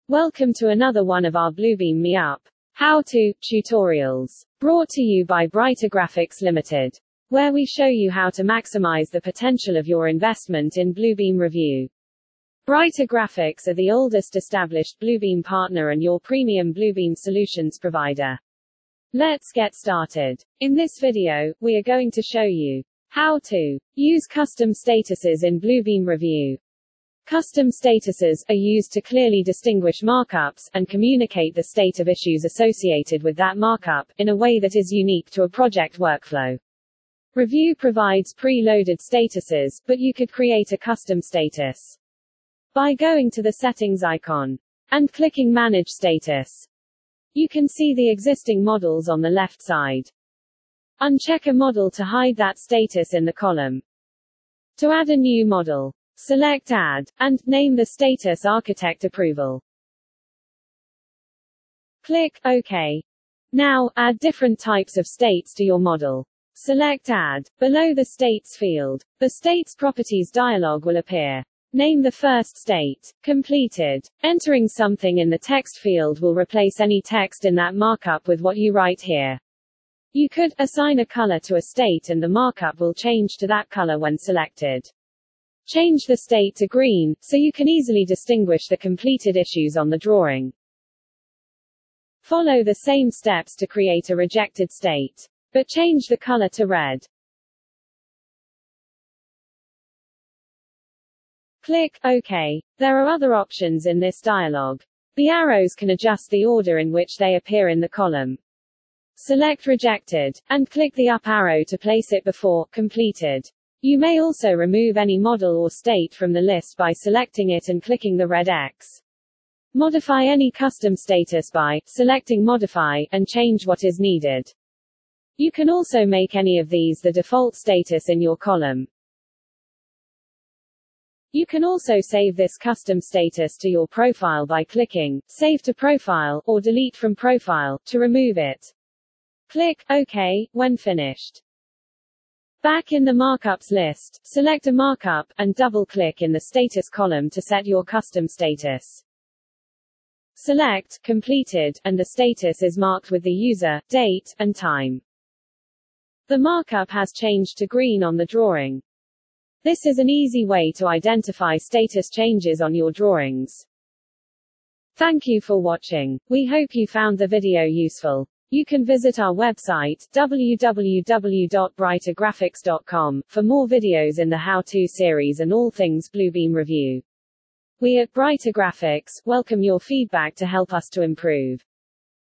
Welcome to another one of our Bluebeam Revu how-to tutorials, brought to you by BricsCAD Limited, where we show you how to maximize the potential of your investment in Bluebeam Revu. BricsCAD are the oldest established Bluebeam partner and your premium Bluebeam solutions provider. Let's get started. In this video, we are going to show you how to use custom statuses in Bluebeam Revu. Custom statuses are used to clearly distinguish markups and communicate the state of issues associated with that markup in a way that is unique to a project workflow. Revu provides preloaded statuses, but you could create a custom status by going to the settings icon and clicking Manage Status. You can see the existing models on the left side. Uncheck a model to hide that status in the column. To add a new model, select Add, and name the status Architect Approval. Click OK. Now, add different types of states to your model. Select Add. Below the States field, the States Properties dialog will appear. Name the first state, Completed. Entering something in the text field will replace any text in that markup with what you write here. You could assign a color to a state and the markup will change to that color when selected. Change the state to green, so you can easily distinguish the completed issues on the drawing. Follow the same steps to create a rejected state, but change the color to red. Click OK. There are other options in this dialog. The arrows can adjust the order in which they appear in the column. Select Rejected, and click the up arrow to place it before Completed. You may also remove any model or state from the list by selecting it and clicking the red X. Modify any custom status by selecting Modify, and change what is needed. You can also make any of these the default status in your column. You can also save this custom status to your profile by clicking Save to Profile, or Delete from Profile, to remove it. Click OK when finished. Back in the Markups list, select a markup, and double-click in the Status column to set your custom status. Select Completed, and the status is marked with the user, date, and time. The markup has changed to green on the drawing. This is an easy way to identify status changes on your drawings. Thank you for watching. We hope you found the video useful. You can visit our website, www.bricscad.com, for more videos in the how-to series and all things Bluebeam Revu. We at BricsCAD welcome your feedback to help us to improve.